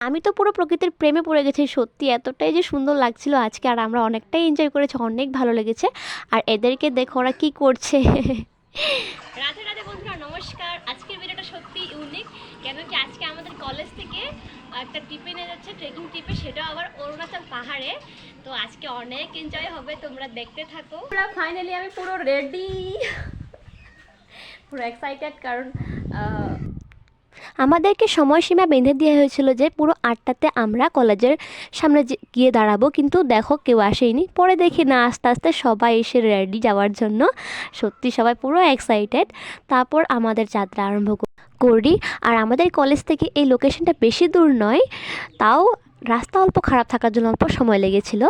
আমি তো পুরো প্রকৃতির প্রেমে পড়ে গেছি, সত্যি এতটাই যে সুন্দর লাগছিল আজকে, আর আমরা অনেকটাই এনজয় করেছি, অনেক ভালো লেগেছে। আর এদেরকে দেখো ওরা কি করছে। রাধে রাধে বন্ধুরা, নমস্কার। আজকের ভিডিওটা সত্যি ইউনিক, কেন কি আজকে আমাদের কলেজ থেকে একটা ট্রিপে নিয়ে যাচ্ছে, ট্রেকিং ট্রিপে, সেটাও আবার অরুণাচল পাহাড়ে। তো আজকে অনেক এনজয় হবে, তোমরা দেখতে থাকো। ফাইনালি আমি পুরো রেডি, পুরো এক্সাইটেড, কারণ আমাদেরকে সময়সীমা বেঁধে দেওয়া হয়েছিল যে পুরো 8টাতে আমরা কলেজের সামনে গিয়ে দাঁড়াবো, কিন্তু দেখো কেউ আসেনি। পরে দেখি না, আস্তে আস্তে সবাই এসে রেডি যাওয়ার জন্য। সত্যি সবাই পুরো এক্সাইটেড। তারপর আমাদের যাত্রা আরম্ভ করি। আর আমাদের কলেজ থেকে এই লোকেশনটা বেশি দূর নয়, তাও রাস্তা অল্প খারাপ থাকার জন্য অল্প সময় লেগেছিল।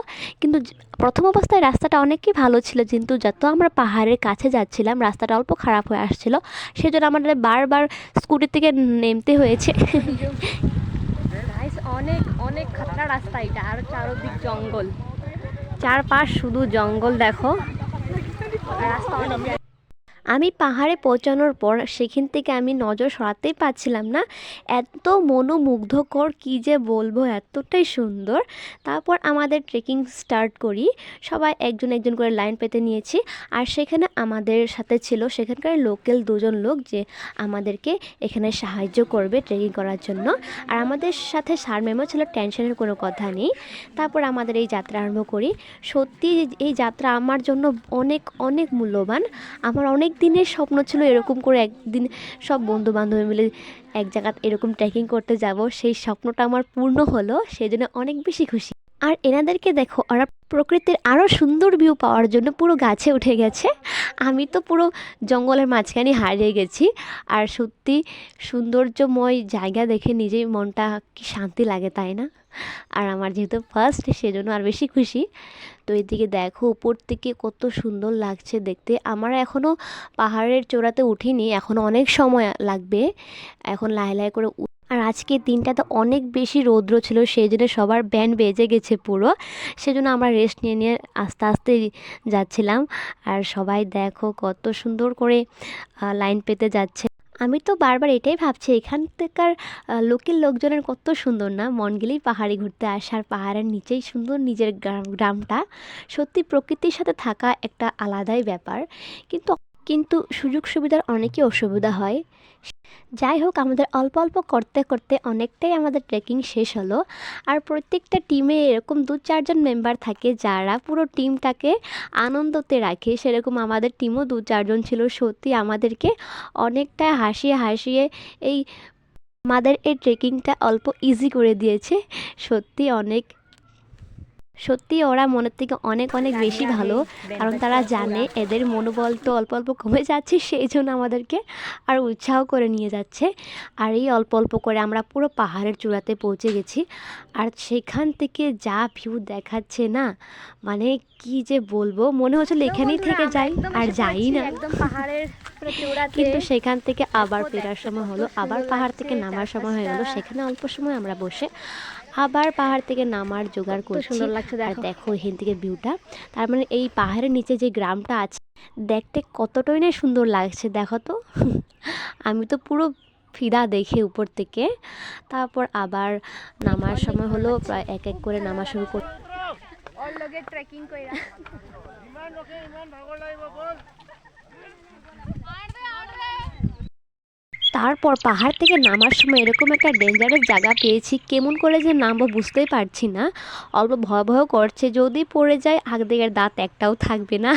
কিন্তু প্রথম অবস্থায় রাস্তাটা অনেকই ভালো ছিল, কিন্তু যত আমরা পাহাড়ের কাছে যাচ্ছিলাম রাস্তাটা অল্প খারাপ হয়ে আসছিল, সেজন্য আমাদের বারবার স্কুটি থেকে নেমতে হয়েছে। অনেক অনেক খাতরা রাস্তা এটা, আর চারদিক জঙ্গল, চারপাশ শুধু জঙ্গল। দেখো রাস্তা অনেক। আমি পাহাড়ে পৌঁছানোর পর সেখান থেকে আমি নজর সরাতেই পারছিলাম না, এত মনোমুগ্ধকর কী যে বলবো, এতটাই সুন্দর। তারপর আমাদের ট্রেকিং স্টার্ট করি, সবাই একজন একজন করে লাইন পেতে নিয়েছি। আর সেখানে আমাদের সাথে ছিল সেখানকার লোকাল 2জন লোক, যে আমাদেরকে এখানে সাহায্য করবে ট্রেকিং করার জন্য। আর আমাদের সাথে স্যার ম্যামও ছিল, টেনশনের কোনো কথা নেই। তারপর আমাদের এই যাত্রা আরম্ভ করি। সত্যি এই যাত্রা আমার জন্য অনেক অনেক মূল্যবান। আমার অনেক দিনের স্বপ্ন ছিল এরকম করে একদিন সব বন্ধু বান্ধবী মিলে এক জায়গায় এরকম ট্রেকিং করতে যাব, সেই স্বপ্নটা আমার পূর্ণ হলো, সেই জন্য অনেক বেশি খুশি। আর এনাদেরকে দেখো, ওরা প্রকৃতির আরও সুন্দর ভিউ পাওয়ার জন্য পুরো গাছে উঠে গেছে। আমি তো পুরো জঙ্গলের মাঝখানে হারিয়ে গেছি। আর সত্যি সৌন্দর্যময় জায়গা দেখে নিজেই মনটা কি শান্তি লাগে, তাই না? আর আমার যেহেতু ফার্স্ট, সেজন্য আর বেশি খুশি। তো এদিকে দেখো উপর থেকে কত সুন্দর লাগছে দেখতে। আমরা এখনও পাহাড়ের চূড়াতে উঠিনি, এখনও অনেক সময় লাগবে, এখন লাহে লাহে করে। আর আজকে দিনটাতে অনেক বেশি রৌদ্র ছিল, সেই জন্য সবার ব্যান্ড বেজে গেছে পুরো, সেজন্য আমরা রেস্ট নিয়ে নিয়ে আস্তে আস্তে যাচ্ছিলাম। আর সবাই দেখো কত সুন্দর করে লাইন পেতে যাচ্ছে। আমি তো বারবার এটাই ভাবছি, এখান থেকেকার লোকাল লোকজনের কত সুন্দর না, মন গেলেই পাহাড়ে ঘুরতে আসার, পাহাড়ের নিচেই সুন্দর নিজের গ্রামটা। সত্যি প্রকৃতির সাথে থাকা একটা আলাদাই ব্যাপার, কিন্তু কিন্তু সুযোগ সুবিধার অনেকই অসুবিধা হয়। যাই হোক, আমাদের অল্প অল্প করতে করতে অনেকটাই আমাদের ট্রেকিং শেষ হলো। আর প্রত্যেকটা টিমে এরকম 2-4জন মেম্বার থাকে যারা পুরো টিমটাকে আনন্দতে রাখে, সেরকম আমাদের টিমও 2-4জন ছিল। সত্যি আমাদেরকে অনেকটা হাসিয়ে হাসিয়ে এই আমাদের এই ট্রেকিংটা অল্প ইজি করে দিয়েছে। সত্যি ওরা মনের থেকে অনেক অনেক বেশি ভালো, কারণ তারা জানে এদের মনোবল তো অল্প অল্প কমে যাচ্ছে, সেই জন্য আমাদেরকে আর উৎসাহ করে নিয়ে যাচ্ছে। আর এই অল্প অল্প করে আমরা পুরো পাহাড়ের চূড়াতে পৌঁছে গেছি। আর সেখান থেকে যা ভিউ দেখাচ্ছে না, মানে কি যে বলবো, মনে হচ্ছিল এখানেই থেকে যাই, আর যাই না। কিন্তু সেখান থেকে আবার ফেরার সময় হলো, আবার পাহাড় থেকে নামার সময় হয়ে গেল। সেখানে অল্প সময় আমরা বসে আবার পাহাড় থেকে নামার জোগাড় করছি। সুন্দর লাগছে, আর দেখো এখান থেকে ভিউটা। তার মানে এই পাহাড়ের নিচে যে গ্রামটা আছে, দেখতে কতটাই না সুন্দর লাগছে, দেখো তো। আমি তো পুরো ফিদা দেখে উপর থেকে। তারপর আবার নামার সময় হলো, প্রায় এক এক করে নামা শুরু কর। তারপর পাহাড় থেকে নামার সময় এরকম একটা ডেঞ্জারাস জায়গা পেয়েছি, কেমন করে যে নামবো বুঝতেই পারছি না, অল্প ভয় ভয় করছে, যদি পড়ে যায় আগদিকের দাঁত একটাও থাকবে না।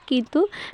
কিন্তু